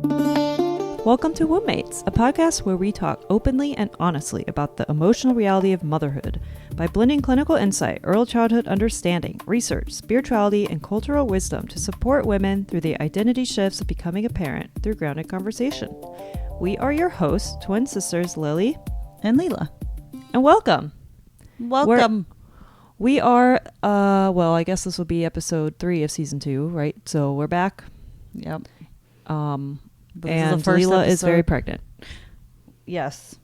Welcome to Wombmates, a podcast where we talk openly and honestly about the emotional reality of motherhood by blending clinical insight, early childhood understanding, research, spirituality, and cultural wisdom to support women through the identity shifts of becoming a parent through grounded conversation. We are your hosts, twin sisters Lily and Lela. And welcome. Welcome. We are, well, I guess this will be episode 3 of season 2, right? So we're back. Yep. And Lela is very pregnant. Yes.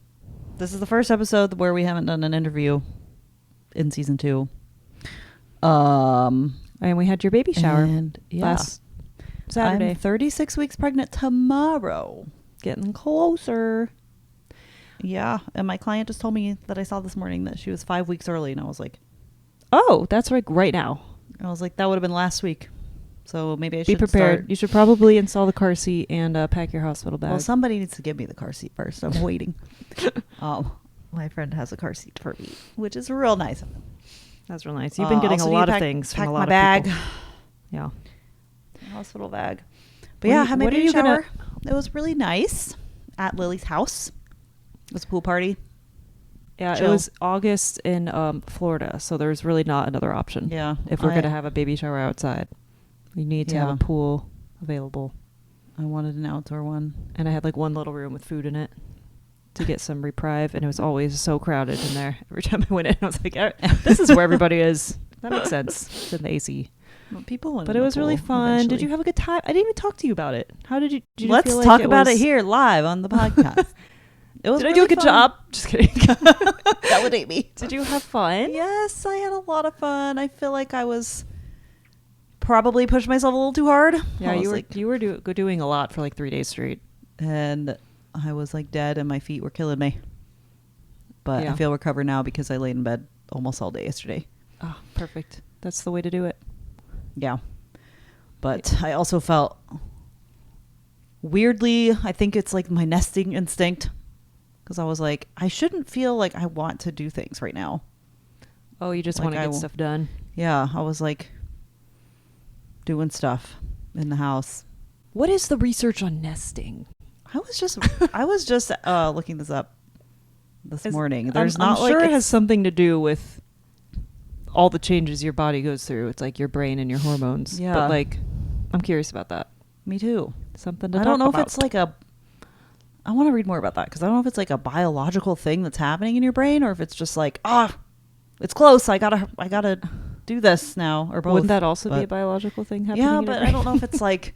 This is the first episode where we haven't done an interview in season 2. And we had your baby shower last Saturday. I'm 36 weeks pregnant tomorrow. Getting closer. Yeah. And my client just told me that I saw this morning that she was 5 weeks early. And I was like, oh, that's right now. I was like, that would have been last week. So maybe I should be prepared. Start. You should probably install the car seat and pack your hospital bag. Well, somebody needs to give me the car seat first. I'm waiting. My friend has a car seat for me, which is real nice. That's real nice. You've been getting a lot of things from a lot of bag. people. Yeah. Hospital bag. But I had my baby shower. It was really nice at Lily's house. It was a pool party. Yeah, Chill. It was August in Florida, so there's really not another option. Yeah. If we're going to have a baby shower outside. You need to have a pool available. I wanted an outdoor one. And I had like one little room with food in it to get some reprieve. And it was always so crowded in there. Every time I went in, I was like, this is where everybody is. That makes sense. It's in the AC. Well, but it was really fun. Eventually. Did you have a good time? I didn't even talk to you about it. How did you Let's feel talk about it here live on the podcast. It was did really I do a good fun. Job? Just kidding. Validate me. Did you have fun? Yes, I had a lot of fun. I feel like I was... probably pushed myself a little too hard. Yeah, you were doing a lot for like 3 days straight, and I was like dead, and my feet were killing me. But I feel recovered now because I laid in bed almost all day yesterday. Oh, perfect. That's the way to do it. Yeah, but I also felt weirdly. I think it's like my nesting instinct because I was like, I shouldn't feel like I want to do things right now. Oh, you just want to get stuff done. Yeah, I was like. Doing stuff in the house. What is the research on nesting? I was just looking this up this morning. I'm sure it has something to do with all the changes your body goes through. It's like your brain and your hormones. Yeah. But like, I'm curious about that. Me too. Something to talk about. I don't know if it's like I want to read more about that because I don't know if it's like a biological thing that's happening in your brain or if it's just like, it's close. I gotta do this now or both. Wouldn't that also be a biological thing happening? Yeah, but I don't know if it's like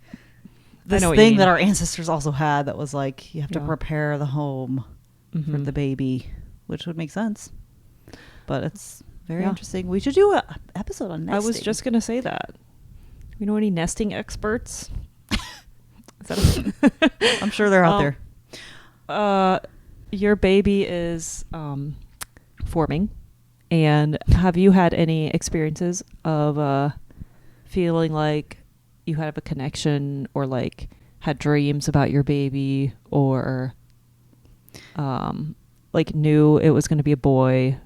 this thing that our ancestors also had that was like you have to prepare the home for the baby, which would make sense. But it's very interesting. We should do an episode on nesting. I was just gonna say that. You know any nesting experts? I'm sure they're out there. Your baby is forming. And have you had any experiences of feeling like you have a connection or like had dreams about your baby or like knew it was going to be a boy,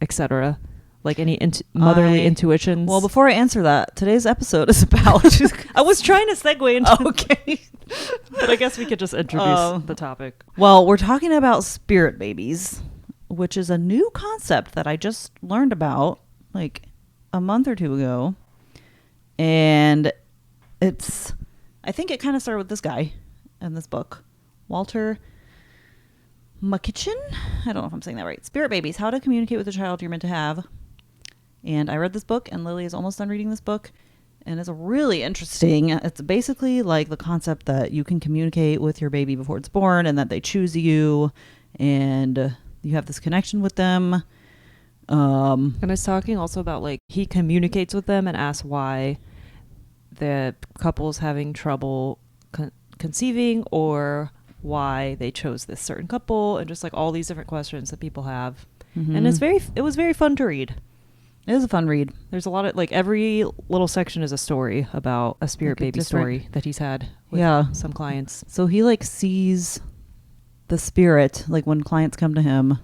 etc.? Like any motherly intuitions? Well, before I answer that, today's episode is about... I was trying to segue into... Okay. But I guess we could just introduce the topic. Well, we're talking about spirit babies, which is a new concept that I just learned about like a month or two ago. And I think it kind of started with this guy in this book, Walter Makichen. I don't know if I'm saying that right. Spirit Babies, How to Communicate with the Child You're Meant to Have. And I read this book, and Lily is almost done reading this book. And it's really interesting. It's basically like the concept that you can communicate with your baby before it's born and that they choose you and... you have this connection with them. And it's talking also about like he communicates with them and asks why the couple's having trouble conceiving or why they chose this certain couple and just like all these different questions that people have. Mm-hmm. And it was very fun to read. It is a fun read. There's a lot of like every little section is a story about a spirit baby story that he's had with some clients. So he like sees the spirit, like when clients come to him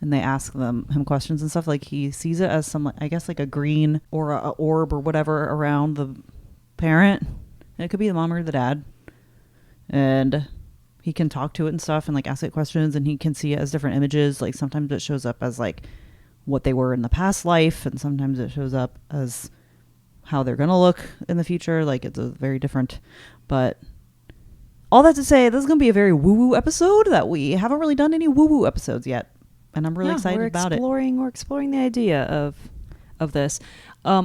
and they ask him questions and stuff, like he sees it as some, I guess like a green or a orb or whatever around the parent. And it could be the mom or the dad. And he can talk to it and stuff and like ask it questions, and he can see it as different images. Like sometimes it shows up as like what they were in the past life, and sometimes it shows up as how they're gonna look in the future. Like it's a very different. But all that to say, this is gonna be a very woo-woo episode that we haven't really done any woo-woo episodes yet, and I'm really excited about it. We're exploring the idea of this.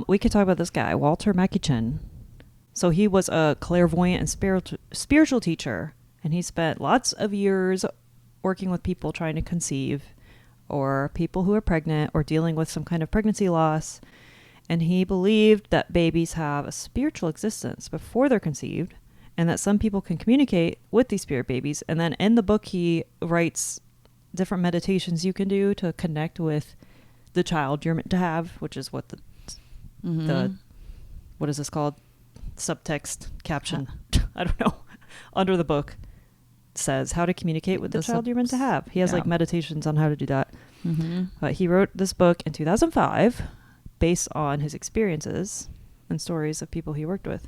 We could talk about this guy, Walter Makichen. So he was a clairvoyant and spiritual teacher, and he spent lots of years working with people trying to conceive, or people who are pregnant or dealing with some kind of pregnancy loss. And he believed that babies have a spiritual existence before they're conceived, and that some people can communicate with these spirit babies. And then in the book, he writes different meditations you can do to connect with the child you're meant to have, which is what the what is this called? Subtext caption. I don't know. Under the book says how to communicate with the child you're meant to have. He has like meditations on how to do that. He wrote this book in 2005 based on his experiences and stories of people he worked with.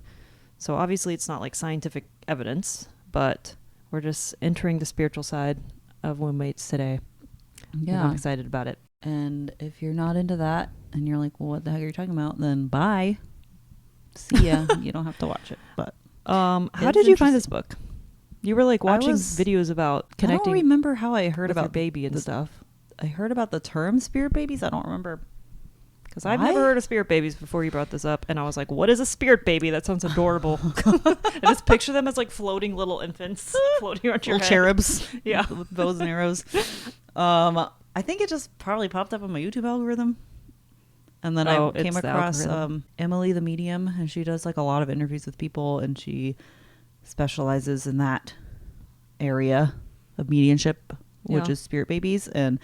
So obviously it's not like scientific evidence, but we're just entering the spiritual side of wombmates today. Yeah. I'm excited about it. And if you're not into that and you're like, well, what the heck are you talking about? Then bye. See ya. You don't have to watch it. But how did you find this book? You were like watching videos about connecting. I don't remember how I heard about your baby and stuff. I heard about the term spirit babies. I don't remember. Because I've never heard of spirit babies before you brought this up. And I was like, what is a spirit baby? That sounds adorable. I just picture them as like floating little infants floating around your little head. Cherubs. Yeah. With bows and arrows. I think it just probably popped up on my YouTube algorithm. And then I came across Emily the Medium. And she does like a lot of interviews with people. And she specializes in that area of mediumship, which is spirit babies. And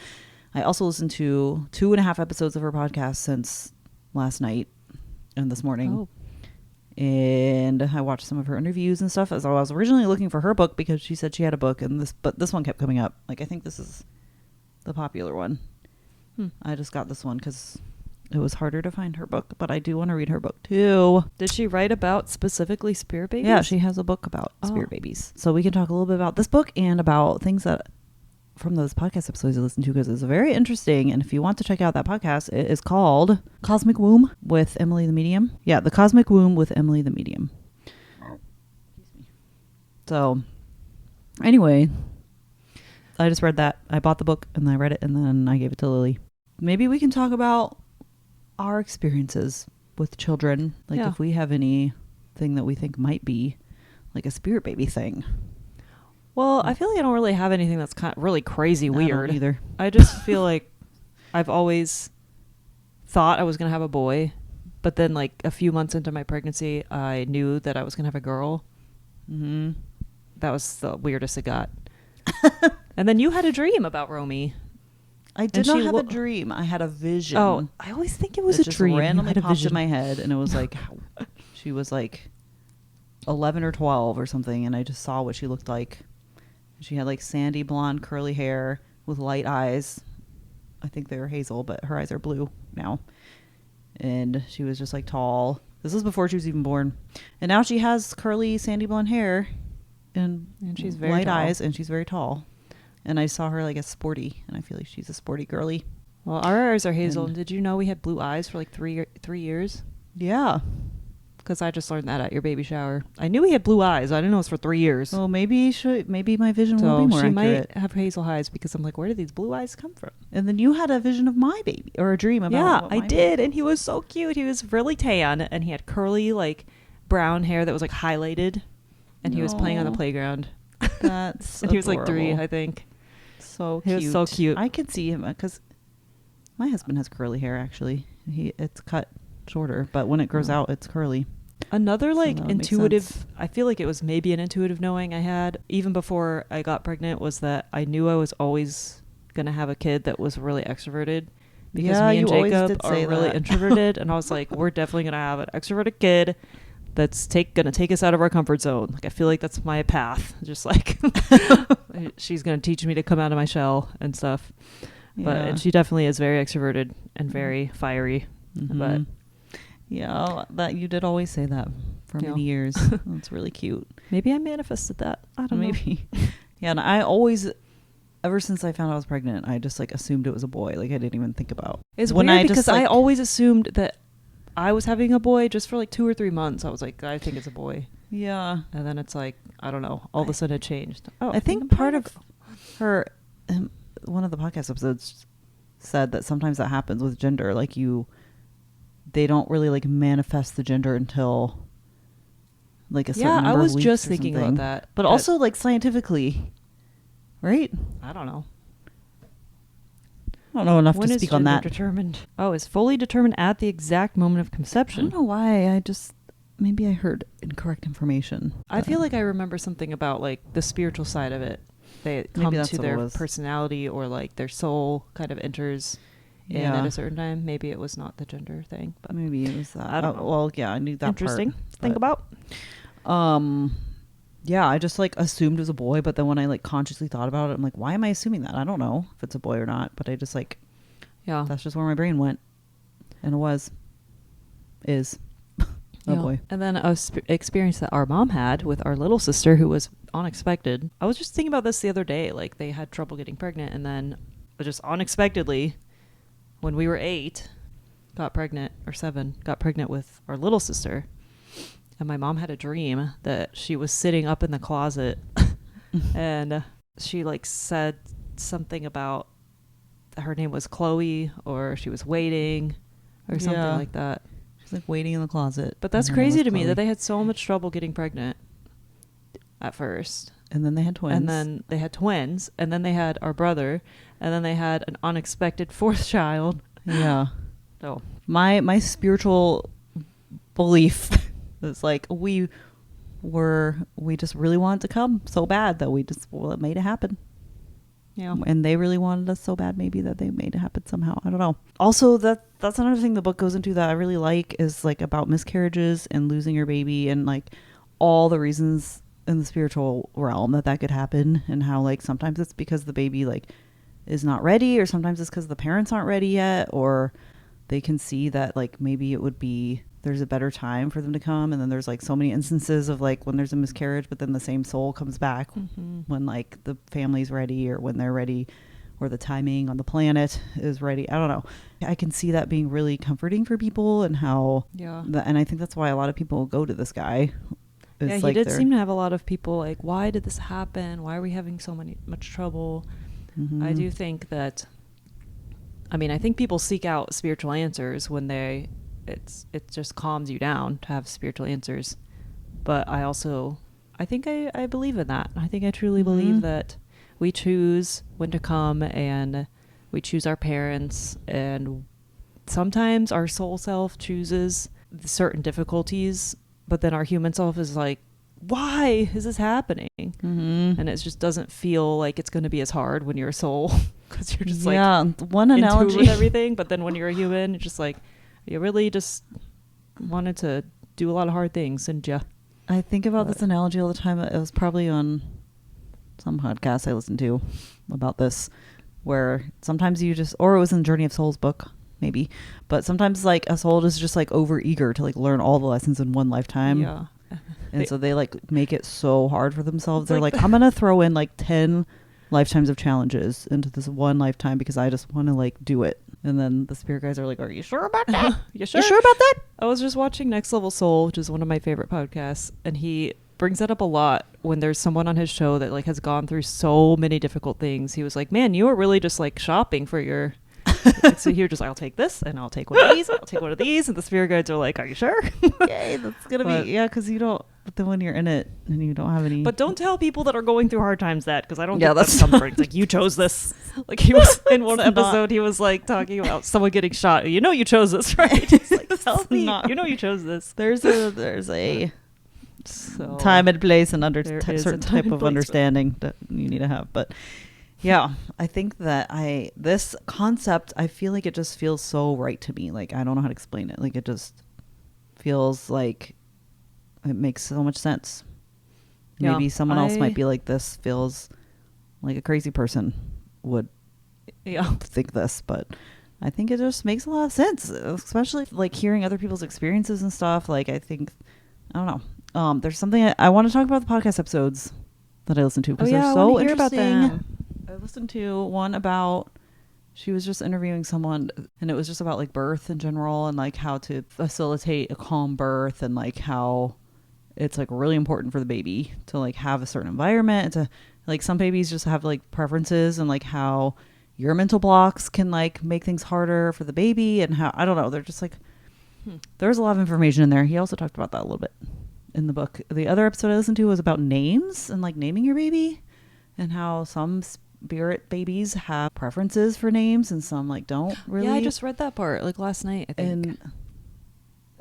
I also listened to 2.5 episodes of her podcast since last night and this morning. And I watched some of her interviews and stuff, as I was originally looking for her book because she said she had a book, but this one kept coming up. Like, I think this is the popular one. I just got this one because it was harder to find her book, but I do want to read her book too. Did she write about specifically spirit babies? Yeah, she has a book about spirit babies. So we can talk a little bit about this book and about things that from those podcast episodes I listened to, because it's very interesting. And if you want to check out that podcast, it is called Cosmic Womb with Emily the Medium. Yeah, the Cosmic Womb with Emily the Medium. So anyway, I just read that. I bought the book and I read it and then I gave it to Lily. Maybe we can talk about our experiences with children. Like if we have anything that we think might be like a spirit baby thing. Well, I feel like I don't really have anything that's kind of really crazy weird either. I just feel like I've always thought I was going to have a boy, but then like a few months into my pregnancy, I knew that I was going to have a girl. That was the weirdest it got. And then you had a dream about Romy. I did not have a dream. I had a vision. Oh, I always think it was a dream. Randomly popped in my head, and it was like she was like 11 or 12 or something, and I just saw what she looked like. She had like sandy blonde curly hair with light eyes. I think they were hazel, but her eyes are blue now. And she was just like tall. This was before she was even born. And now she has curly sandy blonde hair and she's very light tall. eyes, and she's very tall. And I saw her like as sporty, and I feel like she's a sporty girly. Well, our eyes are hazel. And did you know we had blue eyes for like 3 years? Yeah. Because I just learned that at your baby shower. I knew he had blue eyes. I didn't know it was for 3 years. Well, maybe my vision will be more she accurate. Might have hazel eyes because I'm like, where did these blue eyes come from? And then you had a vision of my baby, or a dream about. Yeah, I did, and he was so cute. He was really tan, and he had curly like brown hair that was like highlighted, and he was playing on the playground. That's and he was like 3, I think. So cute. He was so cute. I could see him because my husband has curly hair. Actually, it's cut shorter, but when it grows out, it's curly. Another like intuitive, I feel like it was maybe an intuitive knowing I had even before I got pregnant, was that I knew I was always going to have a kid that was really extroverted, because me and Jacob are really introverted. And I was like, we're definitely going to have an extroverted kid that's going to take us out of our comfort zone. Like, I feel like that's my path. Just like she's going to teach me to come out of my shell and stuff. Yeah. And she definitely is very extroverted and very fiery. But yeah, that you did always say that for many years. That's really cute. Maybe I manifested that. I don't know. Maybe. Yeah, and I always, ever since I found out I was pregnant, I just like assumed it was a boy. Like I didn't even think about. It's when weird I because just, like, I always assumed that I was having a boy just for like 2 or 3 months. I was like, I think it's a boy. Yeah. And then it's like, I don't know. All of a sudden it changed. Oh, I think part of her, one of the podcast episodes said that sometimes that happens with gender. Like they don't really like manifest the gender until like a certain number I was of weeks just or thinking something. about that. But also like scientifically, right? I don't know. I don't know enough When to is speak on gender that. determined? Oh, it's fully determined at the exact moment of I conception. don't know why. Maybe I heard incorrect information. I feel like I remember something about like the spiritual side of it. They come Maybe that's to what it their was. personality, or like their soul kind of enters in Yeah. at a certain time. Maybe it was not the gender thing, but Maybe it was that. I don't know. Well, yeah, I knew that interesting. part, Think but- about. Yeah, I just like assumed it was a boy, but then when I like consciously thought about it, I'm like, why am I assuming that? I don't know if it's a boy or not, but I just like, Yeah. that's just where my brain went. And it is a Yeah. boy. And then a experience that our mom had with our little sister, who was unexpected. I was just thinking about this the other day. Like, they had trouble getting pregnant, and then just unexpectedly, when we were 8, got pregnant, or 7, got pregnant with our little sister. And my mom had a dream that she was sitting up in the closet and she like said something about her name was Chloe, or she was waiting or something Yeah. like that. She's like waiting in the closet. But that's and her name crazy was to me Chloe. that they had so much trouble getting pregnant at first. And then they had twins. And then they had twins, and then they had our brother, and then they had an unexpected 4th child. Yeah. So My spiritual belief is like we just really wanted to come so bad that it made it happen. yeah. And they really wanted us so bad maybe that they made it happen somehow. I don't know. Also, that's another thing the book goes into that I really like, is like about miscarriages and losing your baby, and like all the reasons in the spiritual realm that could happen, and how like sometimes it's because the baby like is not ready, or sometimes it's because the parents aren't ready yet, or they can see that like maybe it would be there's a better time for them to come, and then there's like so many instances of like when there's a miscarriage but then the same soul comes back when like the family's ready, or when they're ready, or the timing on the planet is ready. I don't know. I can see that being really comforting for people, and how Yeah. and I think that's why a lot of people go to this guy. It's Yeah, he like did they're- seem to have a lot of people like, why did this happen? Why are we having so much trouble? I do think that, I mean, I think people seek out spiritual answers when it just calms you down to have spiritual answers. But I think I believe in that. I think I truly believe that we choose when to come, and we choose our parents, and sometimes our soul self chooses certain difficulties, but then our human self is like, why is this happening? And it just doesn't feel like it's going to be as hard when you're a soul, because you're just one into analogy with everything. But then when you're a human, it's just like, you really just wanted to do a lot of hard things, didn't you? I think about this analogy all the time. It was probably on some podcast I listened to about this, where sometimes or it was in Journey of Souls book, maybe, but sometimes like a soul is just like over eager to like learn all the lessons in one lifetime. Yeah. And so they like make it so hard for themselves. It's They're like like, I'm going to throw in like 10 lifetimes of challenges into this one lifetime because I just want to like do it. And then the spirit guys are like, are you sure about that? You sure? You sure about that? I was just watching Next Level Soul, which is one of my favorite podcasts, and he brings that up a lot when there's someone on his show that like has gone through so many difficult things. He was like, man, you were really just like shopping for your so you're just like, I'll take this, and I'll take one of these, I'll take one of these, and the spirit guides are like, are you sure? Yay, that's gonna But- be because you don't. But then when you're in it and you don't have any. But don't tell people that are going through hard times that, because I don't Yeah, think that's that's comforting. It's like, you chose this. Like, he was in one It's not. episode, he was like talking about someone getting shot. You know you chose this, right? It's like, tell It's me, not. you know you chose this. there's a So time and place and There is a certain time type and of place for understanding that you need to have. But yeah, I think that this concept, I feel like it just feels so right to me. Like, I don't know how to explain it. Like, it just feels like it makes so much sense. Yeah, Maybe someone else might be like, this feels like a crazy person would yeah. think this, but I think it just makes a lot of sense, especially like hearing other people's experiences and stuff. Like, I don't know. There's something I want to talk about the podcast episodes that I listened to because yeah, they're I so wanna hear about interesting. them. I listened to one about, she was just interviewing someone, and it was just about like birth in general and like how to facilitate a calm birth, and like how it's like really important for the baby to like have a certain environment, to like some babies just have like preferences, and like how your mental blocks can like make things harder for the baby, and how, I don't know, they're just like, there's a lot of information in there. He also talked about that a little bit in the book. The other episode I listened to was about names and like naming your baby, and how some spirit babies have preferences for names and some like don't really. Yeah, I just read that part like last night, I think. And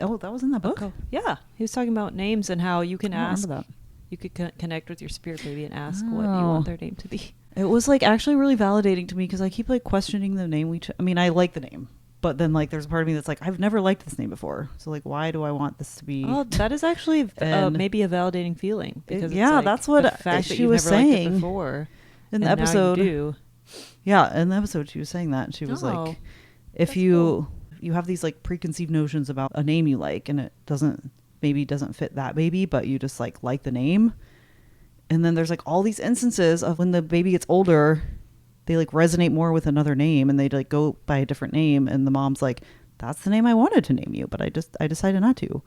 oh, that was in that book? Oh, yeah. He was talking about names and how you can I don't ask. remember that. You could connect with your spirit baby and ask what you want their name to be. It was like actually really validating to me because I keep like questioning the name I mean, I like the name, but then like there's a part of me that's like, I've never liked this name before, so like why do I want this to be? Oh, that is actually maybe a validating feeling, because it's yeah, like that's what the fact that she you've was never liked it saying before in the and now you episode. do. Yeah, in the episode she was saying that. She was like, if that's you have these like preconceived notions about a name you like, and it doesn't fit that baby, but you just like the name. And then there's like all these instances of when the baby gets older, they like resonate more with another name, and they like go by a different name, and the mom's like, that's the name I wanted to name you, but I decided not to.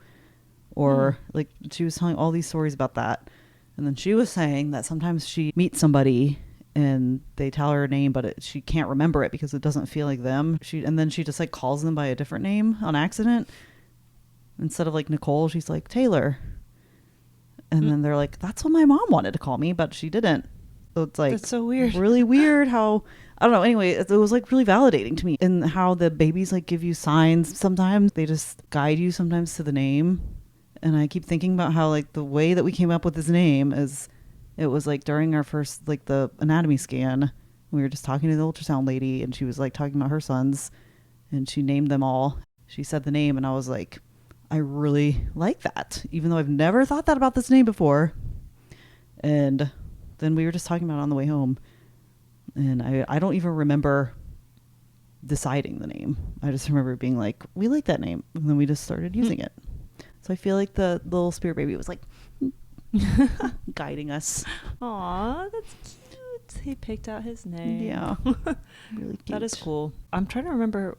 Or like she was telling all these stories about that. And then she was saying that sometimes she meets somebody and they tell her a name, but she can't remember it because it doesn't feel like them. And then she just like calls them by a different name on accident. Instead of like Nicole, she's like Taylor. And then they're like, that's what my mom wanted to call me, but she didn't. So it's like, that's so weird. Really weird how, I don't know. Anyway, it was like really validating to me, and how the babies like give you signs. Sometimes they just guide you sometimes to the name. And I keep thinking about how like the way that we came up with his name is, it was like during our first, like the anatomy scan, we were just talking to the ultrasound lady, and she was like talking about her sons, and she named them all. She said the name, and I was like, I really like that, even though I've never thought that about this name before. And then we were just talking about it on the way home, and I don't even remember deciding the name. I just remember being like, we like that name, and then we just started using it. So I feel like the little spirit baby was like guiding us. Aw, that's cute. He picked out his name. Yeah. Really cute. That is cool. I'm trying to remember.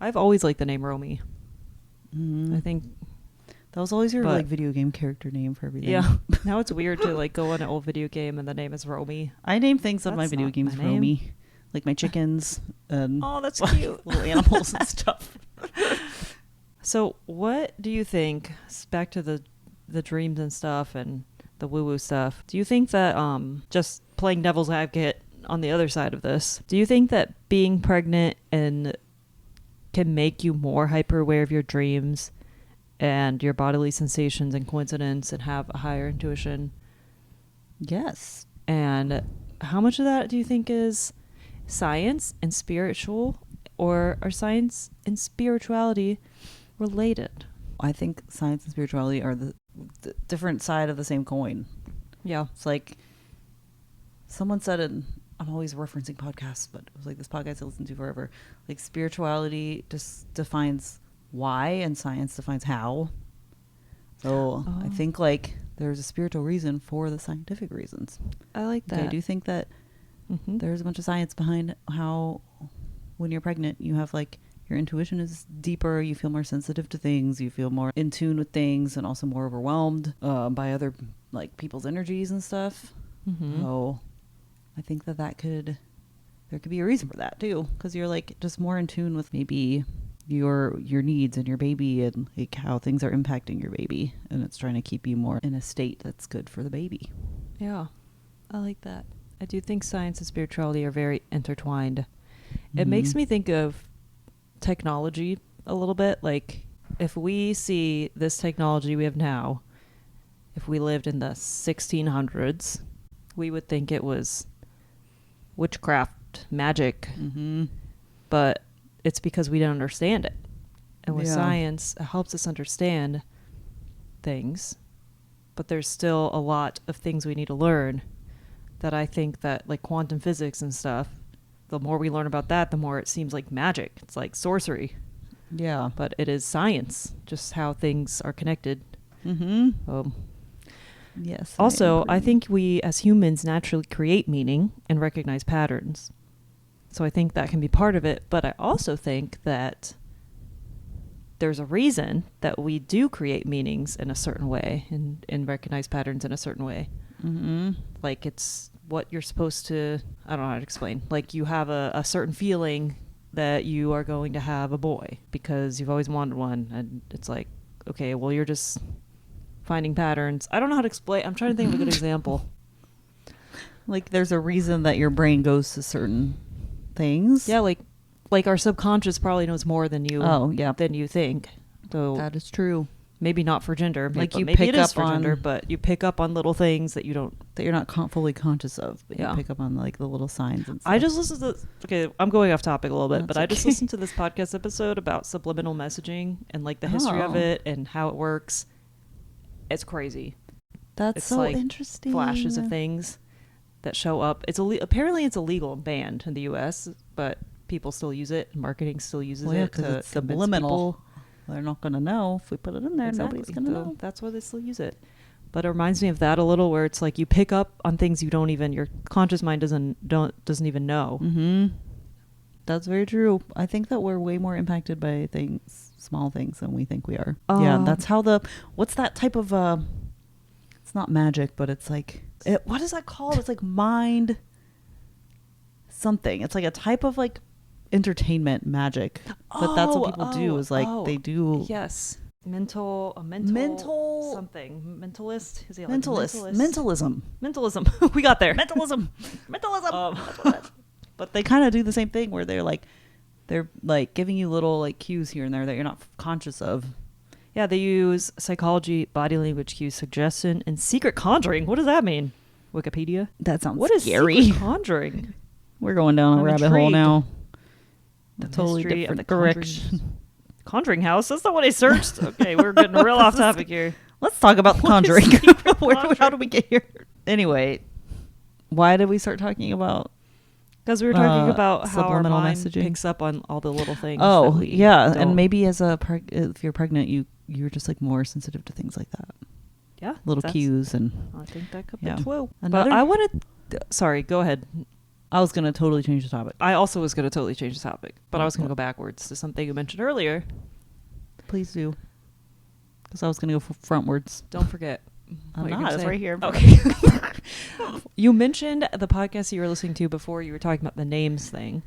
I've always liked the name Romy. I think that was always your like video game character name for everything. Yeah. Now it's weird to like go on an old video game and the name is Romy. I name things on my video games Romy. Like my chickens and oh, that's cute. Little animals and stuff. So what do you think, back to the dreams and stuff and the woo-woo stuff, do you think that, just playing devil's advocate on the other side of this, do you think that being pregnant and can make you more hyper aware of your dreams and your bodily sensations and coincidence and have a higher intuition? Yes. And how much of that do you think is science and spiritual, or are science and spirituality related? I think science and spirituality are the different side of the same coin. Yeah. It's like someone said it, I'm always referencing podcasts, but it was like this podcast I listened to forever. Like spirituality just defines why and science defines how. So I think like there's a spiritual reason for the scientific reasons. I like that. I do think that there's a bunch of science behind how when you're pregnant, you have like your intuition is deeper, you feel more sensitive to things, you feel more in tune with things, and also more overwhelmed by other like people's energies and stuff. So I think that there could be a reason for that too, because you're like just more in tune with maybe your needs and your baby, and like how things are impacting your baby, and it's trying to keep you more in a state that's good for the baby. Yeah, I like that. I do think science and spirituality are very intertwined. It makes me think of technology a little bit. Like if we see this technology we have now, if we lived in the 1600s, we would think it was witchcraft, magic, but it's because we don't understand it. And with science, it helps us understand things, but there's still a lot of things we need to learn that I think that like quantum physics and stuff, the more we learn about that, the more it seems like magic. It's like sorcery. Yeah. But it is science, just how things are connected. Yes. Also, I think we as humans naturally create meaning and recognize patterns. So I think that can be part of it. But I also think that there's a reason that we do create meanings in a certain way and recognize patterns in a certain way. Mm-hmm. Like it's what you're supposed to, I don't know how to explain. Like you have a certain feeling that you are going to have a boy because you've always wanted one. And it's like, okay, well, you're just finding patterns. I don't know how to explain. I'm trying to think of a good example. Like there's a reason that your brain goes to certain things. Yeah, like our subconscious probably knows more than you. Oh, yeah. Than you think. So That is true. maybe not for gender. Like maybe you pick it is up for on gender, but you pick up on little things that you don't. that you're not fully conscious of, but Yeah. you pick up on like the little signs and stuff. I just listened to. Okay, I'm going off topic a little bit, but I just okay. listened to this podcast episode about subliminal messaging and like the history of Oh. it and how it works. It's crazy. That's It's so like interesting. Flashes of things that show up. It's apparently it's illegal and banned in the U.S., but people still use it. Marketing still uses Well, yeah, it because to it's convince subliminal. people. They're not going to know if we put it in there. Exactly. Nobody's going to So know. that's why they still use it. But it reminds me of that a little, where it's like you pick up on things you don't even, your conscious mind doesn't even know. Mm-hmm. That's very true. I think that we're way more impacted by things, small things, than we think we are. Yeah, that's how what's that type of, it's not magic, but it's like, what is that called? It's like mind something. It's like a type of like entertainment magic. But that's what people do is like, they do. Yes. Mental something. Mentalist? Is he like Mentalism. Mentalism. We got there. Mentalism. But they kind of do the same thing where they're like giving you little like cues here and there that you're not conscious of. Yeah, they use psychology, body language cues, suggestion, and secret conjuring. What does that mean? Wikipedia? That sounds What is scary. secret conjuring? We're going down a I'm rabbit hole intrigued. now. The Totally history of different the direction. Conjuring house? That's not what I searched. Okay, we're getting real off topic here. Let's talk about the What is Conjuring. secret How conjuring? did we get here? Anyway, why did we start talking about? Because we were talking about how our subliminal mind messaging. picks up on all the little things. Oh, that we yeah, don't- and maybe as if you're pregnant, you're just like more sensitive to things like that. yeah, Little that's- cues and. I think that could Yeah. be true. Another- But I wanted. Sorry, go ahead. I was gonna totally change the topic. I also was going to totally change the topic, but I was going to What? go backwards to something you mentioned earlier. Please do. Because I was gonna go frontwards. Don't forget. I'm what you're not. gonna It's say. right here. Okay. You mentioned the podcast you were listening to before. You were talking about the names thing,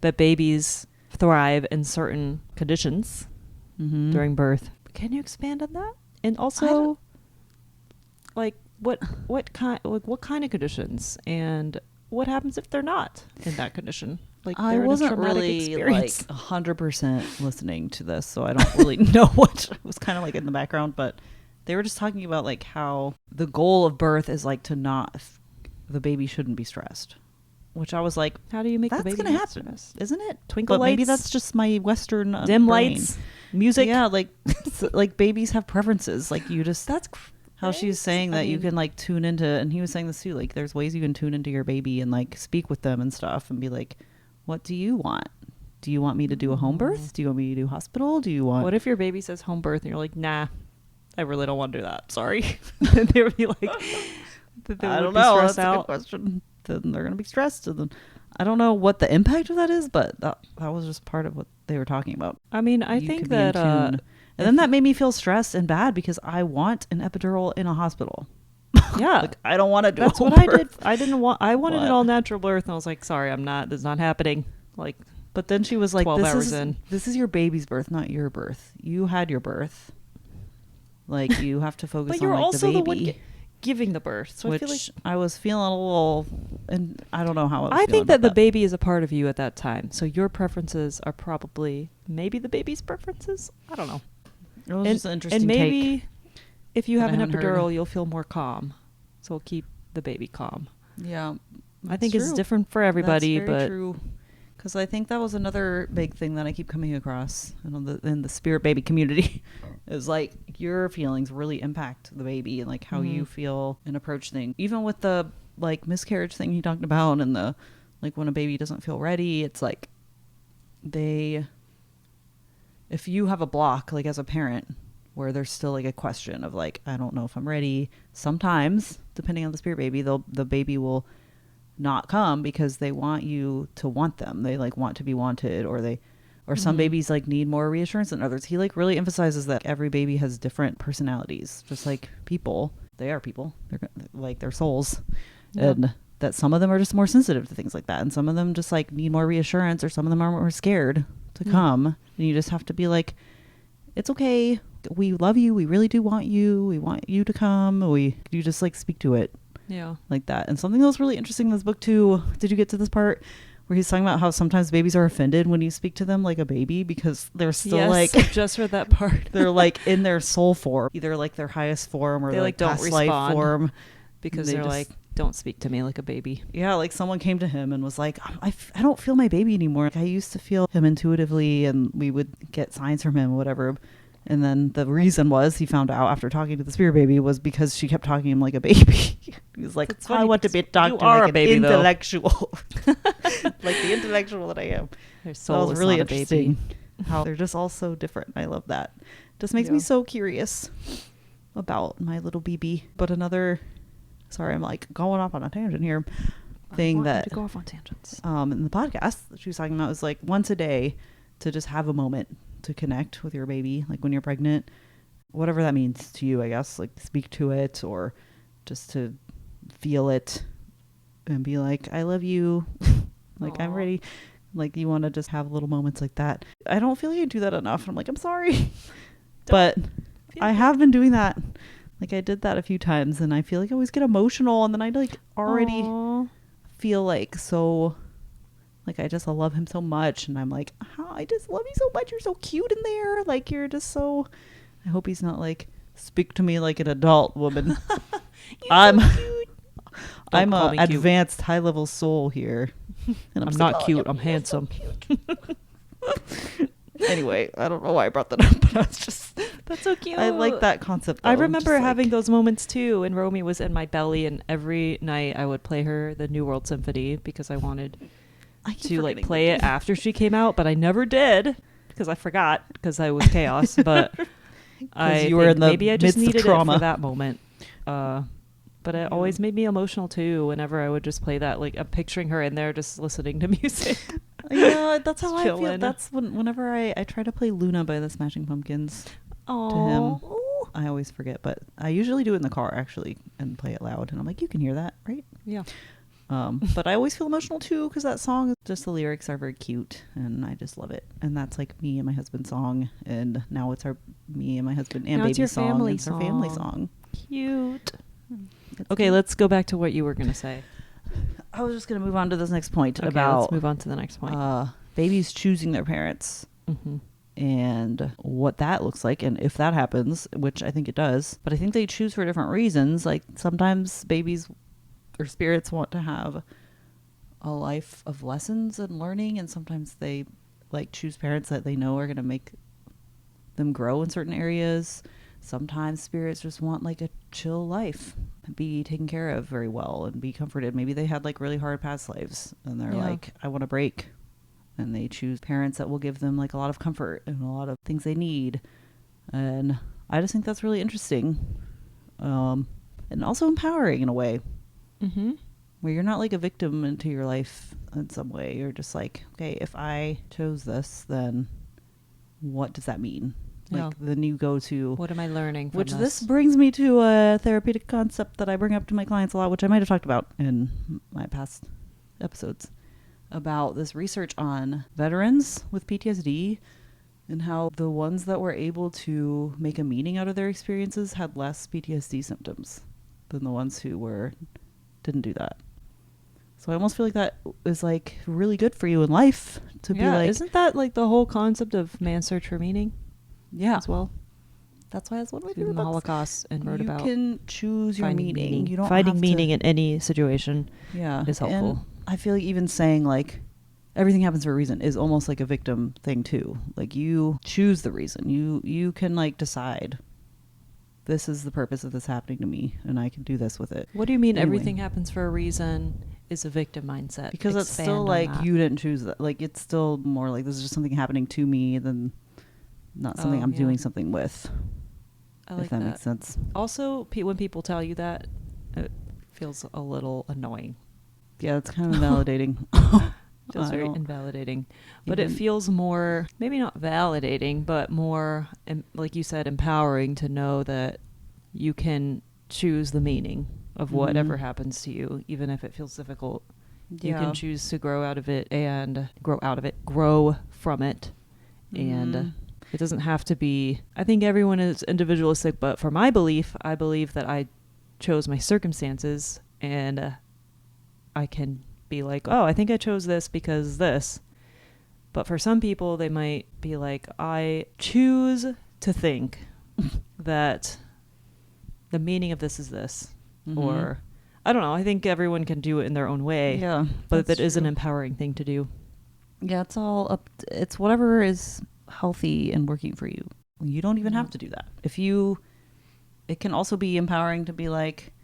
that babies thrive in certain conditions Mm-hmm. during birth. Can you expand on that? And I also, don't- like what kind of conditions, and what happens if they're not in that condition? Like I they're in a wasn't traumatic really experience. like 100% listening to this, so I don't really know what was kind of like in the background. But they were just talking about like how the goal of birth is like to not, the baby shouldn't be stressed. Which I was like, How do you make that's the baby gonna not happen, stressed? isn't it? Twinkle But maybe lights, that's just my Western dim brain. lights, music. Yeah, like like babies have preferences. Like you just That's how she was saying I that you mean- can like tune into, and he was saying this too, like there's ways you can tune into your baby and like speak with them and stuff and be like, what do you want? Do you want me to do a home birth? Do you want me to do hospital? Do you want What if your baby says home birth and you're like, nah, I really don't want to do that. Sorry. Then they would be like, I don't know. That's a good question. Then they're gonna be stressed, and then I don't know what the impact of that is, but that was just part of what they were talking about. I mean, I You think could be in that, tune. And then that made me feel stressed and bad because I want an epidural in a hospital. yeah, Like I don't want to do. that's a what home I did. birth. I wanted What? an all natural birth, and I was like, sorry, this is not happening. Like, But then she was like, 12 hours this is your baby's birth, not your birth. You had your birth. Like you have to focus but on you're like also the the one baby. giving the birth. So Which I feel like, I was feeling a little, and I don't know how I was I feeling think that about the baby is a part of you at that time. So your preferences are probably maybe the baby's preferences. I don't know. It was just an interesting and maybe take. if you that have I an hadn't heard. epidural, you'll feel more calm. So keep the baby calm. Yeah, I think it's different for everybody, but because I think that was another big thing that I keep coming across in the spirit baby community is like your feelings really impact the baby and like how you feel and approach things. Even with the like miscarriage thing he talked about and the like when a baby doesn't feel ready, it's like if you have a block like as a parent where there's still like a question of like, I don't know if I'm ready. Sometimes, depending on the spirit baby, the baby will not come because they want you to want them. They like want to be wanted, or some babies like need more reassurance than others. He like really emphasizes that every baby has different personalities, just like people. They are people. They're like their souls. Yep. And that some of them are just more sensitive to things like that. And some of them just like need more reassurance, or some of them are more scared to come. And you just have to be like, it's okay. We love you. We really do want you. We want you to come. You just like speak to it. Yeah. Like that. And something that was really interesting in this book too. Did you get to this part where he's talking about how sometimes babies are offended when you speak to them like a baby because they're still like, I just read that part. They're like in their soul form, either like their highest form or they like don't past respond life form, because they're like, don't speak to me like a baby. Yeah, like someone came to him and was like, I don't feel my baby anymore. Like, I used to feel him intuitively, and we would get signs from him or whatever. And then the reason was, he found out after talking to the spirit baby, was because she kept talking to him like a baby. He was like, I want to be talked to like an baby, intellectual. Like the intellectual that I am. Their soul was is really not a interesting baby. how they're just all so different. I love that. Just makes me so curious about my little BB. But another, sorry, I'm like going off on a tangent here. Thing that to go off on tangents. In the podcast that she was talking about was like once a day to just have a moment to connect with your baby, like when you're pregnant, whatever that means to you, I guess, like speak to it or just to feel it and be like, I love you. Like, I'm ready. Like, you want to just have little moments like that. I don't feel like I do that enough. And I'm like, I'm sorry. But I have been doing that. Like, I did that a few times, and I feel like I always get emotional, and then I like already feel like so, like, I just love him so much, and I'm like, I just love you so much. You're so cute in there. Like, you're just so, I hope he's not like, speak to me like an adult woman. I'm so cute. I'm a advanced high level soul here. And I'm not cute. I'm handsome. Anyway, I don't know why I brought that up, but I was just, that's so cute. I like that concept though. I remember having those moments too, and Romy was in my belly, and every night I would play her the New World Symphony because I wanted to like play it after she came out, but I never did because I forgot because I was chaos. But you were in the maybe I just midst needed of trauma it for that moment. But it always made me emotional too whenever I would just play that. Like, I'm picturing her in there just listening to music. Yeah, that's how I feel. That's whenever I try to play Luna by the Smashing Pumpkins to him. I always forget, but I usually do it in the car actually and play it loud. And I'm like, you can hear that, right? Yeah. But I always feel emotional too because that song, just the lyrics are very cute and I just love it. And that's like me and my husband's song. And now it's me and my husband and baby's song. It's our family song. Cute. Okay, let's go back to what you were going to say. I was just going to move on to this next point let's move on to the next point. Babies choosing their parents and what that looks like. And if that happens, which I think it does, but I think they choose for different reasons. Like sometimes babies or spirits want to have a life of lessons and learning. And sometimes they like choose parents that they know are going to make them grow in certain areas. Sometimes spirits just want like a chill life, be taken care of very well and be comforted. Maybe they had like really hard past lives and they're like, I want a break. And they choose parents that will give them like a lot of comfort and a lot of things they need. And I just think that's really interesting. And also empowering in a way. Where you're not like a victim into your life in some way. You're just like, okay, if I chose this, then what does that mean? Like then you go to, what am I learning from this brings me to a therapeutic concept that I bring up to my clients a lot, which I might have talked about in my past episodes, about this research on veterans with PTSD and how the ones that were able to make a meaning out of their experiences had less PTSD symptoms than the ones who didn't do that. So I almost feel like that is like really good for you in life to be like, isn't that like the whole concept of man's search for meaning? Yeah, as well. That's why it's one of my favorite books. Holocaust and wrote about. You can choose your meaning. You don't finding meaning in any situation. Is helpful. And I feel like even saying like everything happens for a reason is almost like a victim thing too. Like you choose the reason. You can like decide this is the purpose of this happening to me, and I can do this with it. What do you mean? Everything happens for a reason is a victim mindset? Because it's still like you didn't choose that. Like it's still more like this is just something happening to me than not something I'm doing something with. I like if that makes sense. Also, when people tell you that, it feels a little annoying. Yeah, it's kind of validating. Feels very invalidating. But it feels more, maybe not validating, but more, like you said, empowering to know that you can choose the meaning of whatever happens to you, even if it feels difficult. Yeah. You can choose to grow from it. And it doesn't have to be, I think everyone is individualistic, but for my belief, I believe that I chose my circumstances, and I can be like, oh, I think I chose this because this. But for some people, they might be like, I choose to think that the meaning of this is this. Or, I don't know, I think everyone can do it in their own way. Yeah. But that is an empowering thing to do. Yeah, it's all up. It's whatever is healthy and working for you. You don't even have to do that. It can also be empowering to be like,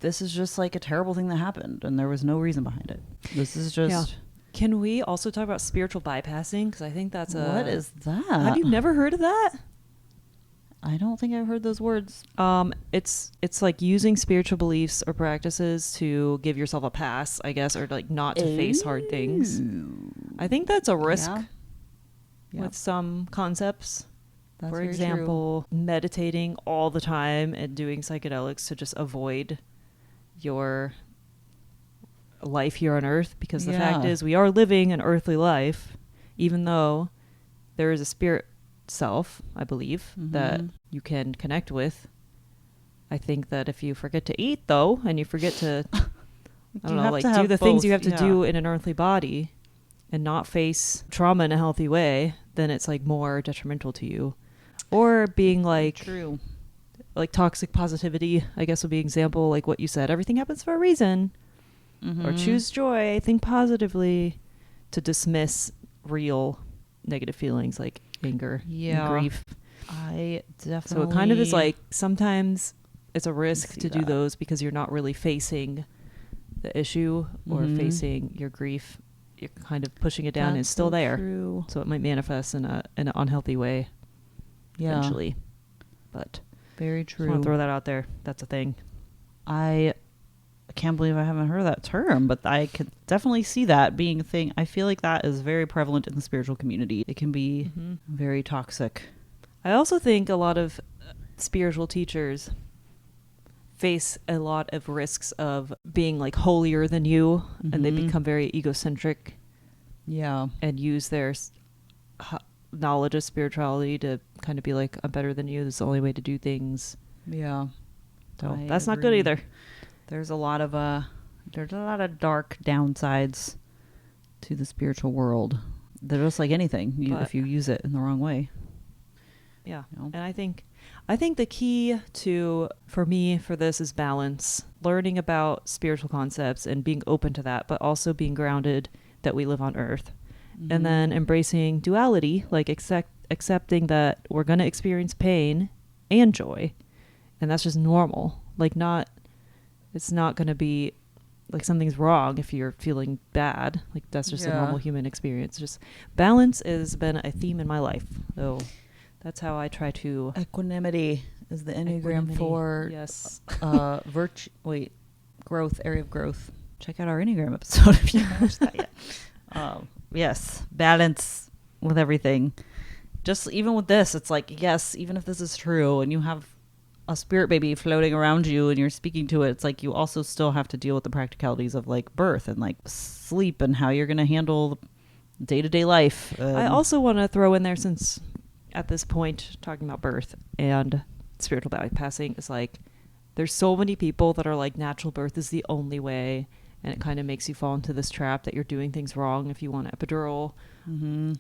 this is just like a terrible thing that happened and there was no reason behind it. This is just... Yeah. Can we also talk about spiritual bypassing? Because I think that's What is that? Have you never heard of that? I don't think I've heard those words. It's like using spiritual beliefs or practices to give yourself a pass, I guess, or like not to face hard things. I think that's a risk with some concepts. That's For example, meditating all the time and doing psychedelics to just avoid your life here on Earth, because the fact is we are living an earthly life, even though there is a spirit self, I believe, that you can connect with. I think that if you forget to eat, though, and you forget to, I don't know, like do the things you have to do in an earthly body and not face trauma in a healthy way, then it's like more detrimental to you. Or being like, like toxic positivity, I guess would be an example, like what you said, everything happens for a reason. Or choose joy, think positively, to dismiss real negative feelings like anger and grief. I definitely... So it kind of is like, sometimes it's a risk to do those because you're not really facing the issue or facing your grief. You're kind of pushing it down and it's still there. True. So it might manifest in an unhealthy way eventually. But very true. I want to throw that out there. That's a thing. I can't believe I haven't heard that term, but I could definitely see that being a thing. I feel like that is very prevalent in the spiritual community. It can be very toxic. I also think a lot of spiritual teachers face a lot of risks of being like holier than you, and they become very egocentric. Yeah. And use their knowledge of spirituality to kind of be like, I'm better than you. This is the only way to do things. Yeah. So that's not good either. There's a lot of dark downsides to the spiritual world. They're just like anything, if you use it in the wrong way. Yeah. You know? And I think the key for this is balance, learning about spiritual concepts and being open to that, but also being grounded that we live on Earth. And then embracing duality, like accepting that we're going to experience pain and joy. And that's just normal. Like it's not going to be like something's wrong if you're feeling bad. Like that's just a normal human experience. Just balance has been a theme in my life. So that's how I try to... Equanimity is the Enneagram for growth, area of growth. Check out our Enneagram episode if you haven't watched that yet. Yes, balance with everything. Just even with this, it's like, yes, even if this is true and you have a spirit baby floating around you and you're speaking to it, it's like you also still have to deal with the practicalities of like birth and like sleep and how you're going to handle day-to-day life. I also want to throw in there, since at this point talking about birth and spiritual bypassing is like, there's so many people that are like natural birth is the only way, and it kind of makes you fall into this trap that you're doing things wrong if you want an epidural.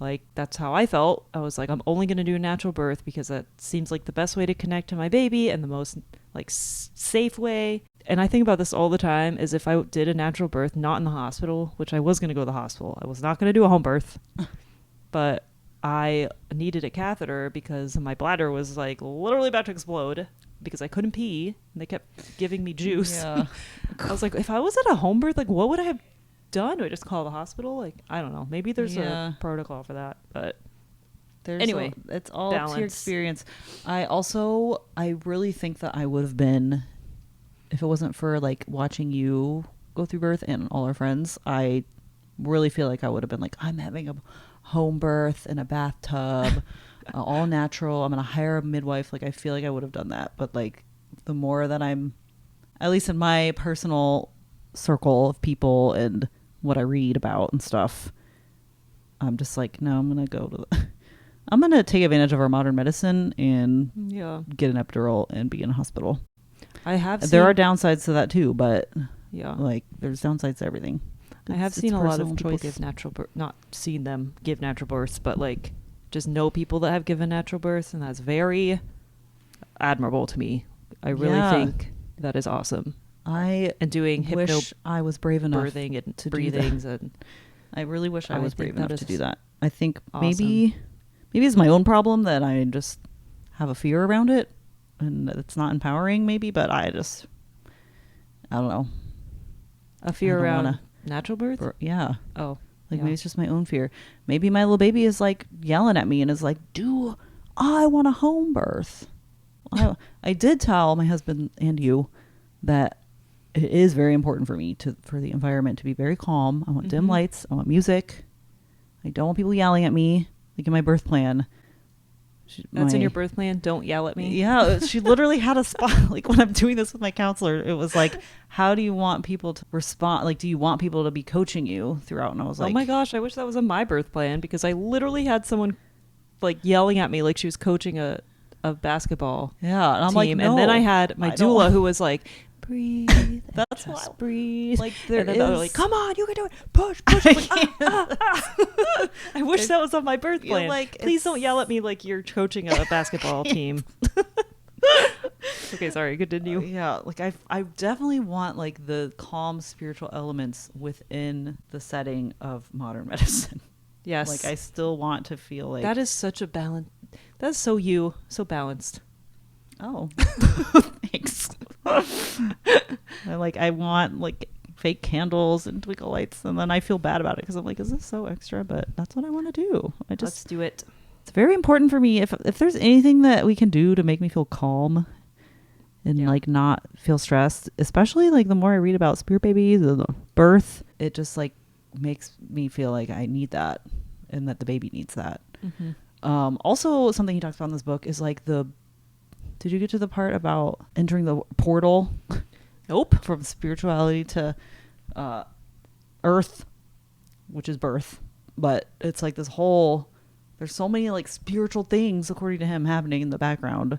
Like that's how I felt. I was like, I'm only going to do a natural birth because that seems like the best way to connect to my baby and the most like safe way. And I think about this all the time, is if I did a natural birth, not in the hospital, which I was going to go to the hospital, I was not going to do a home birth, but I needed a catheter because my bladder was like literally about to explode because I couldn't pee and they kept giving me juice. I was like, if I was at a home birth, like what would I have done? Do I just call the hospital? Like, I don't know. Maybe there's a protocol for that, but Anyway, it's all up to your balance. experience. I really think that I would have been, if it wasn't for like watching you go through birth and all our friends, I really feel like I would have been like, I'm having a home birth in a bathtub, all natural. I'm going to hire a midwife. Like, I feel like I would have done that. But like, the more that I'm, at least in my personal circle of people and what I read about and stuff, I'm just like, no, I'm going to go to the I'm going to take advantage of our modern medicine and get an epidural and be in a hospital. There are downsides to that too, but like there's downsides to everything. I have seen a lot of people give natural birth, not seen them give natural births, but like just know people that have given natural births, and that's very admirable to me. I really think that is awesome. And doing wish I was brave enough birthing and to breathings, and I really wish I was brave enough to do that. I think maybe it's my own problem that I just have a fear around it, and it's not empowering. Maybe, but I don't know. A fear around natural birth? Maybe it's just my own fear. Maybe my little baby is like yelling at me and is like, I want a home birth. I did tell my husband and you that it is very important for me for the environment to be very calm. I want dim lights. I want music. I don't want people yelling at me, like in my birth plan. That's in your birth plan? Don't yell at me? Yeah, she literally had a spot. Like when I'm doing this with my counselor, it was like, how do you want people to respond? Like, do you want people to be coaching you throughout? And I was like, oh my gosh, I wish that was in my birth plan, because I literally had someone like yelling at me like she was coaching a basketball and I'm team. like, no, and then I had my doula who was like, breathe. That's why. Breathe. Like they're like, come on, you can do it. Push. Like, I wish that was on my birth plan. Like, please don't yell at me like you're coaching a basketball team. Okay, sorry. Continue. Like I definitely want like the calm spiritual elements within the setting of modern medicine. Yes. Like I still want to feel like that is such a balance. That's so balanced. Oh, thanks. I want like fake candles and twinkle lights, and then I feel bad about it because I'm like, is this so extra? But that's what I want to do. Let's do it. It's very important for me. If there's anything that we can do to make me feel calm and like not feel stressed, especially like the more I read about spirit babies and birth, it just like makes me feel like I need that and that the baby needs that. Also, something he talks about in this book is like did you get to the part about entering the portal? Nope. From spirituality to earth, which is birth. But it's like this whole, there's so many like spiritual things, according to him, happening in the background.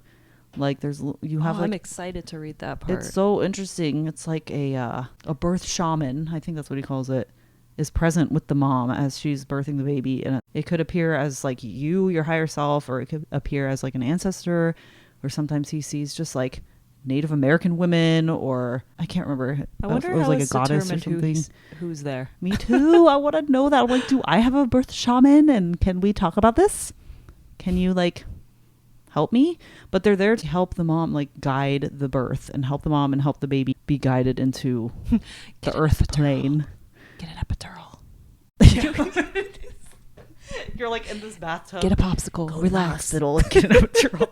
Like I'm excited to read that part. It's so interesting. It's like a birth shaman, I think that's what he calls it, is present with the mom as she's birthing the baby. And it could appear as like your higher self, or it could appear as like an ancestor, or sometimes he sees just like Native American women, or I can't remember. I wonder it was how like it's a goddess or something. Who's there? Me too. I want to know that. I'm like, do I have a birth shaman? And can we talk about this? Can you like help me? But they're there to help the mom, like guide the birth and help the mom and help the baby be guided into the earth plane. Get an epidural. You're like in this bathtub. Get a popsicle. Relax. Get an epidural.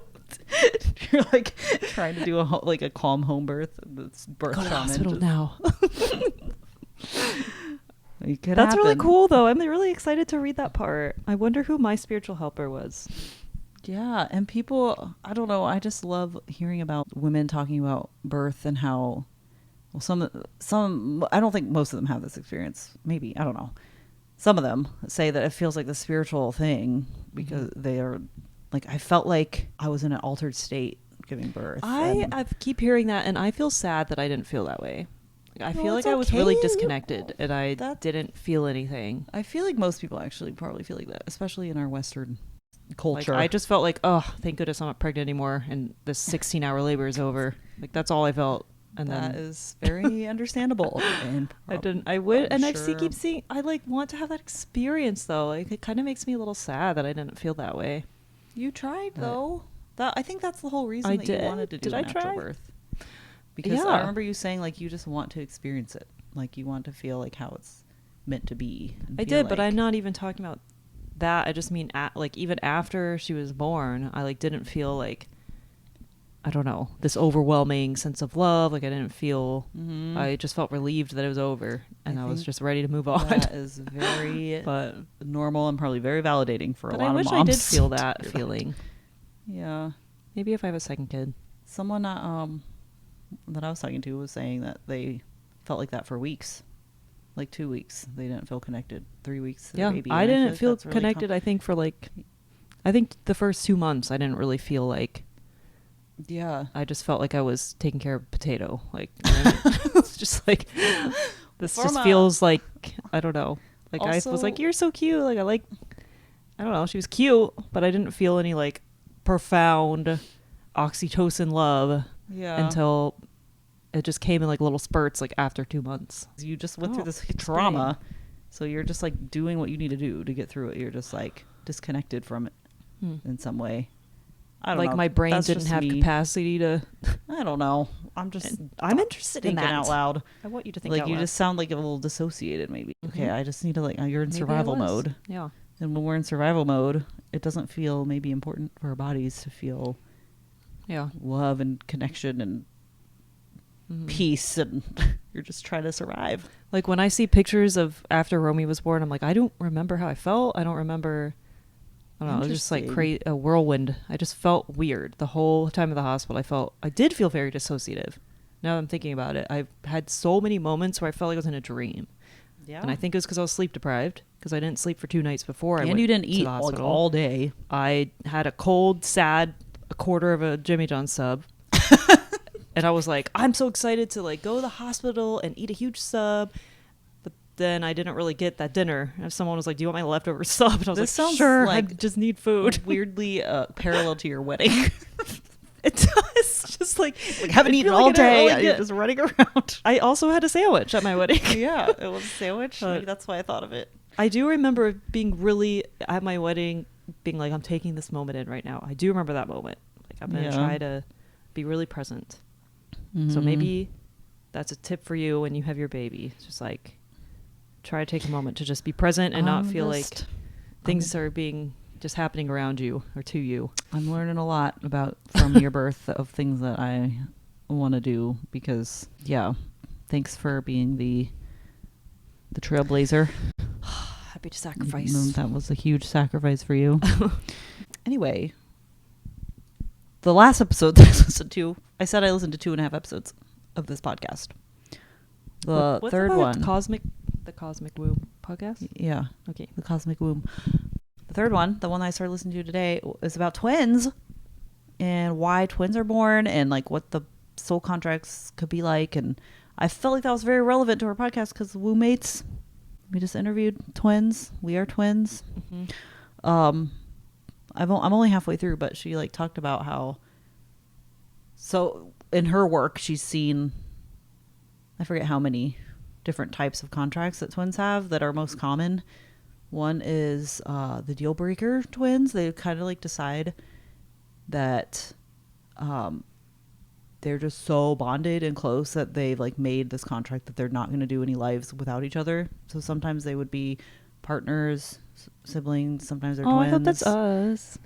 You're like trying to do a calm home birth. This birth Go to shaman hospital now. That's really cool, though. I'm really excited to read that part. I wonder who my spiritual helper was. Yeah, and people, I don't know. I just love hearing about women talking about birth and how, well, some. I don't think most of them have this experience. Maybe, I don't know. Some of them say that it feels like the spiritual thing because they are. Like, I felt like I was in an altered state giving birth. I keep hearing that, and I feel sad that I didn't feel that way. I feel like I was really disconnected, and I didn't feel anything. I feel like most people actually probably feel like that, especially in our Western culture. Like, I just felt like, oh, thank goodness I'm not pregnant anymore, and this 16-hour labor is over. Like, that's all I felt. And that is very understandable. And keep seeing. I like want to have that experience, though. Like, it kind of makes me a little sad that I didn't feel that way. You tried, though. I think that's the whole reason you wanted to do natural birth. Because I remember you saying, like, you just want to experience it. Like, you want to feel like how it's meant to be. I did, but I'm not even talking about that. I just mean like even after she was born, I like didn't feel like, I don't know, this overwhelming sense of love. Like I didn't feel, I just felt relieved that it was over, and I was just ready to move on. That is very but normal and probably very validating for a lot of moms. I wish I did feel that feeling. Yeah. Maybe if I have a second kid. Someone that I was talking to was saying that they felt like that for weeks. Like 2 weeks. They didn't feel connected. 3 weeks. Yeah, baby. I didn't feel connected, I think, for like, I think the first 2 months, I didn't really feel like, yeah, I just felt like I was taking care of a potato. Like, you know, it's just like, this just feels like, I don't know. Like, also, I was like, you're so cute. Like, I don't know. She was cute, but I didn't feel any like profound oxytocin love until it just came in like little spurts, like after 2 months. You just went through this trauma. So you're just like doing what you need to do to get through it. You're just like disconnected from it in some way. I don't know. Like my brain didn't have capacity to. I don't know. I'm interested in that out loud. I want you to think like out you loud. Just sound like a little dissociated maybe. Okay, I just need to like you're in survival mode. Yeah. And when we're in survival mode, it doesn't feel maybe important for our bodies to feel love and connection and peace, and you're just trying to survive. Like when I see pictures of after Romy was born, I'm like, I don't remember how I felt. I don't remember. I don't know. It was just like a whirlwind. I just felt weird the whole time in the hospital. I did feel very dissociative. Now that I'm thinking about it, I've had so many moments where I felt like I was in a dream. Yeah. And I think it was because I was sleep deprived, because I didn't sleep for 2 nights before I went you didn't to eat the hospital. Like all day. I had a cold, sad, a quarter of a Jimmy John sub. And I was like, I'm so excited to like go to the hospital and eat a huge sub. But then I didn't really get that dinner. And someone was like, do you want my leftover sub? And I was like, sounds sure, like I just need food. Weirdly parallel to your wedding. It does. Just like haven't eaten all day. You're just running around. I also had a sandwich at my wedding. Yeah, it was a sandwich. Maybe that's why I thought of it. I do remember being really at my wedding, being like, I'm taking this moment in right now. I do remember that moment. Like I'm going to try to be really present. So maybe that's a tip for you when you have your baby. It's just like try to take a moment to just be present and not feel like things are being just happening around you or to you. I'm learning a lot from your birth of things that I want to do because thanks for being the trailblazer. Happy to sacrifice. That was a huge sacrifice for you. Anyway, the last episode that I listened to, I said I listened to 2.5 episodes of this podcast. The third one, the Cosmic Womb podcast. Yeah. Okay. The Cosmic Womb. The third one, the one I started listening to today, is about twins and why twins are born and like what the soul contracts could be like. And I felt like that was very relevant to our podcast because womb mates. We just interviewed twins. We are twins. I'm only halfway through, but she like talked about how. So in her work, she's seen, I forget how many different types of contracts that twins have that are most common. One is the deal breaker twins. They kind of like decide that they're just so bonded and close that they've like made this contract that they're not going to do any lives without each other. So sometimes they would be partners, siblings. Sometimes they're twins. I hope that's us.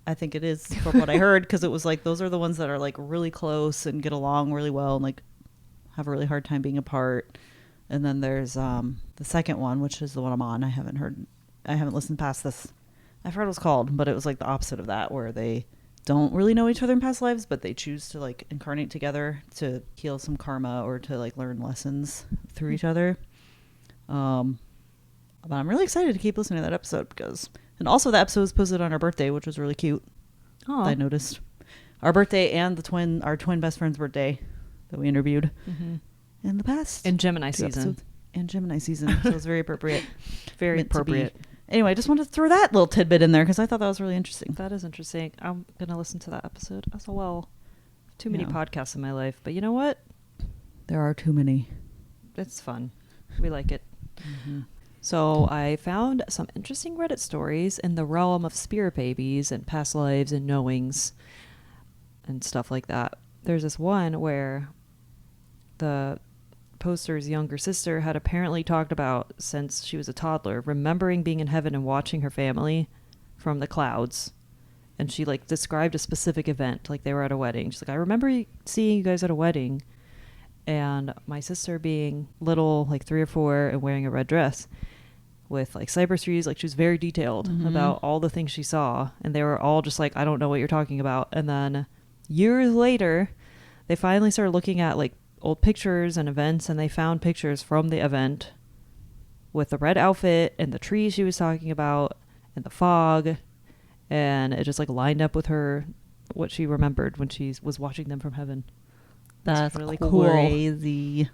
I think it is from what I heard, because it was like those are the ones that are like really close and get along really well and like have a really hard time being apart. And then there's the second one, which is the one I'm on. I haven't listened past this. I forgot what it was called, but it was like the opposite of that, where they don't really know each other in past lives, but they choose to like incarnate together to heal some karma or to like learn lessons through each other. But I'm really excited to keep listening to that episode and also the episode was posted on our birthday, which was really cute. Oh, I noticed our birthday and our twin best friend's birthday that we interviewed in the past. In Gemini season. And Gemini season. So it was very appropriate. Very appropriate. Anyway, I just wanted to throw that little tidbit in there because I thought that was really interesting. That is interesting. I'm going to listen to that episode as well. Too many podcasts in my life. But you know what? There are too many. It's fun. We like it. So I found some interesting Reddit stories in the realm of spirit babies and past lives and knowings and stuff like that. There's this one where the poster's younger sister had apparently talked about, since she was a toddler, remembering being in heaven and watching her family from the clouds. And she like described a specific event, like they were at a wedding. She's like, I remember seeing you guys at a wedding, and my sister being little, like 3 or 4, and wearing a red dress with like cypress trees. Like she was very detailed about all the things she saw, and they were all just like, I don't know what you're talking about. And then years later, they finally started looking at like old pictures and events, and they found pictures from the event with the red outfit and the tree she was talking about and the fog, and it just like lined up with her, what she remembered when she was watching them from heaven. That's really cool. Crazy.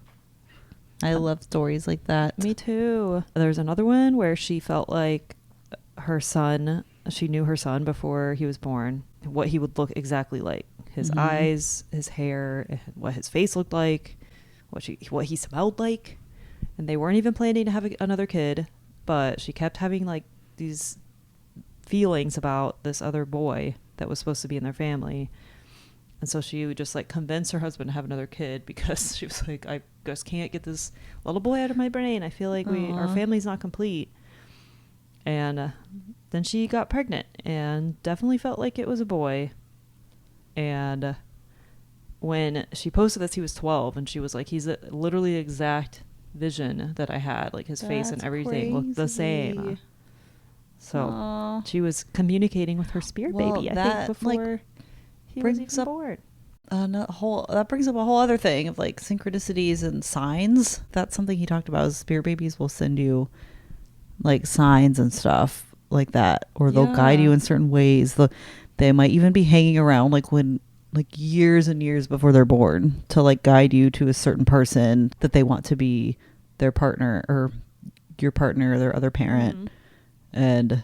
I love stories like that. Me too. There's another one where she felt like she knew her son before he was born, what he would look exactly like. His eyes, his hair, what his face looked like, what he smelled like. And they weren't even planning to have another kid, but she kept having like these feelings about this other boy that was supposed to be in their family. And so she would just like convince her husband to have another kid, because she was like, I just can't get this little boy out of my brain. I feel like our family's not complete. And then she got pregnant and definitely felt like it was a boy. And when she posted this, he was 12, and she was like, he's literally the exact vision that I had. Like his face and everything looked the same. So she was communicating with her spirit baby, I think, before he was even born. That brings up a whole other thing of like synchronicities and signs. That's something he talked about, is spirit babies will send you like signs and stuff like that, or they'll guide you in certain ways. They might even be hanging around like years and years before they're born to like guide you to a certain person that they want to be their partner, or your partner, or their other parent. And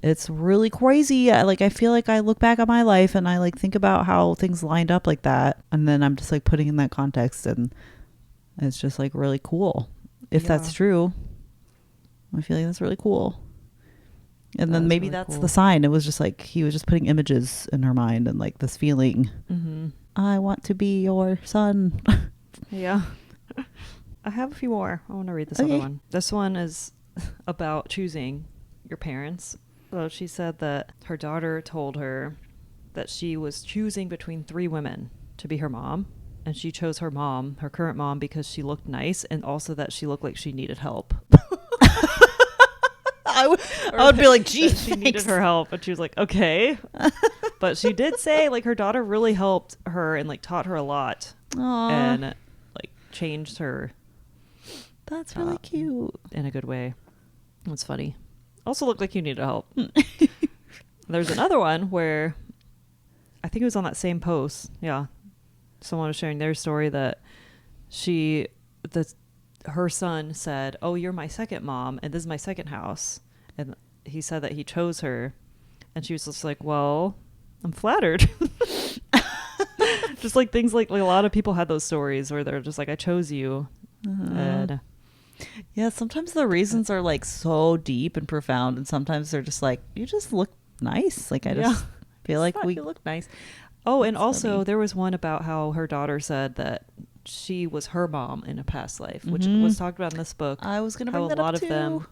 it's really crazy. I feel like I look back at my life and I like think about how things lined up like that, and then I'm just like putting in that context, and it's just like really cool if that's true. I feel like that's really cool. And then maybe really that's the sign. It was just like he was just putting images in her mind, and like this feeling, I want to be your son. Yeah. I have a few more. I want to read this other one. This one is about choosing your parents. So she said that her daughter told her that she was choosing between 3 women to be her mom, and she chose her mom, her current mom, because she looked nice, and also that she looked like she needed help. I would be like, gee, she needed her help, and she was like, okay. But she did say like her daughter really helped her and like taught her a lot. Aww. And like changed her. That's really cute in a good way. That's funny. Also looked like you needed help. There's another one where I think it was on that same post. Yeah. Someone was sharing their story that her son said, oh, you're my second mom, and this is my second house. And he said that he chose her, and she was just like, well, I'm flattered. Just like things like a lot of people had those stories where they're just like, I chose you. And yeah, sometimes the reasons are like so deep and profound, and sometimes they're just like, you just look nice. Like I just feel like you look nice. Oh, and also there was one about how her daughter said that she was her mom in a past life, which was talked about in this book. I was going to bring that up too. A lot of them,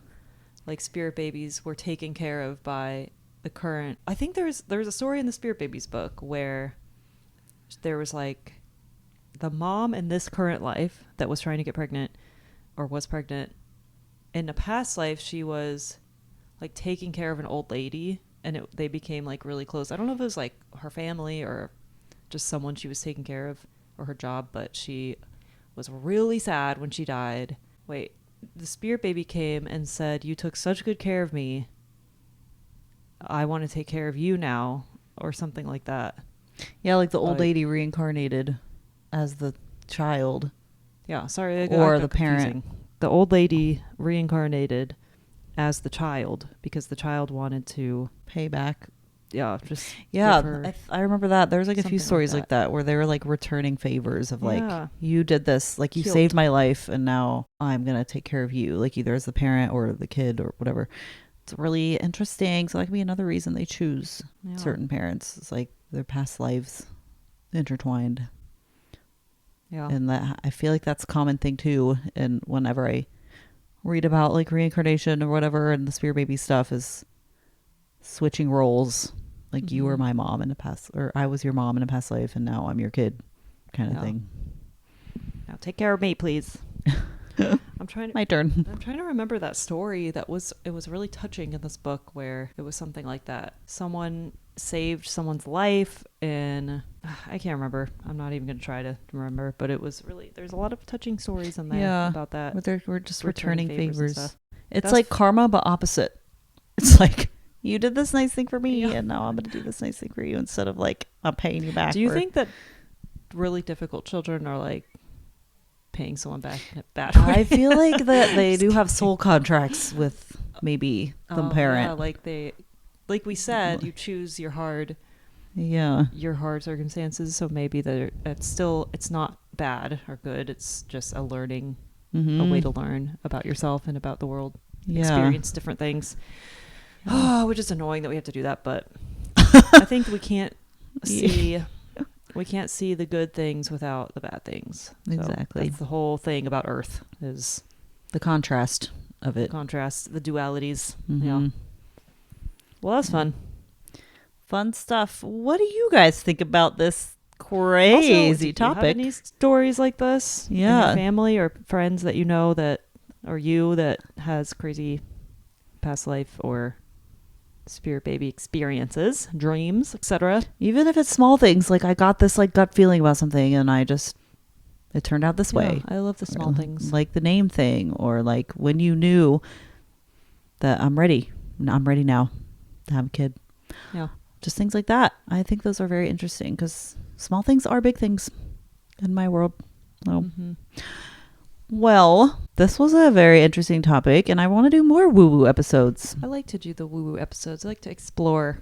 like spirit babies, were taken care of by the current. I think there's a story in the spirit babies book where there was like the mom in this current life that was trying to get pregnant, or was pregnant. In a past life, she was like taking care of an old lady, and they became like really close. I don't know if it was like her family or just someone she was taking care of, or her job, but she was really sad when she died. Wait, the spirit baby came and said, you took such good care of me, I want to take care of you now, or something like that. Yeah, like the old lady reincarnated as the child. Yeah, sorry. Or the parent. Confusing. The old lady reincarnated as the child because the child wanted to pay back. Yeah, I remember that. There's like a few stories like that where they were like returning favors of like, you did this, like you saved my life, and now I'm gonna take care of you, like either as the parent or the kid or whatever. It's really interesting. So that could be another reason they choose certain parents. It's like their past lives intertwined. Yeah. And that, I feel like that's a common thing too. And whenever I read about like reincarnation or whatever and the spirit baby stuff, is switching roles. Like you were my mom in a past, or I was your mom in a past life, and now I'm your kid, kind of thing. Now take care of me, please. I'm trying to, my turn. I'm trying to remember that story. It was really touching in this book, where it was something like that. Someone saved someone's life, and I can't remember. I'm not even going to try to remember, but it was really, there's a lot of touching stories in there about that. We're just returning favors. It's That's like karma, but opposite. It's like, you did this nice thing for me, and now I'm going to do this nice thing for you, instead of like, I'm paying you back. Do you think that really difficult children are like paying someone back in a bad way? I feel like that they do have soul contracts with maybe the parent. Yeah, like we said, you choose your hard circumstances. So maybe it's not bad or good. It's just a learning, a way to learn about yourself and about the world. Experience different things. Oh, which is annoying that we have to do that, but I think we can't see. We can't see the good things without the bad things. Exactly. So that's the whole thing about Earth, is the contrast of it. The dualities. Yeah. Well, that's fun. Fun stuff. What do you guys think about this crazy topic? Do you have any stories like this? In your family or friends that you know that has crazy past life or spirit baby experiences, dreams, etc. Even if it's small things, like I got this like gut feeling about something, and it turned out this way. I love the small things, like the name thing, or like when you knew that I'm ready now to have a kid. Yeah, just things like that. I think those are very interesting, because small things are big things in my world. So. Well, this was a very interesting topic, and I want to do more woo-woo episodes. I like to do the woo-woo episodes. I like to explore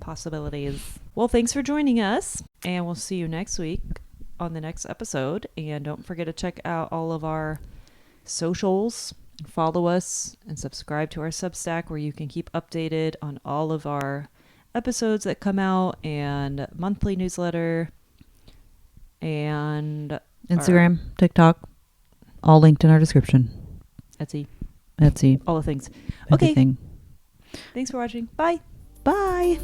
possibilities. Well, thanks for joining us, and we'll see you next week on the next episode. And don't forget to check out all of our socials, follow us, and subscribe to our Substack, where you can keep updated on all of our episodes that come out, and monthly newsletter, and Instagram, TikTok, all linked in our description. Etsy, Etsy, all the things. Everything. Okay. Thanks for watching. Bye. Bye.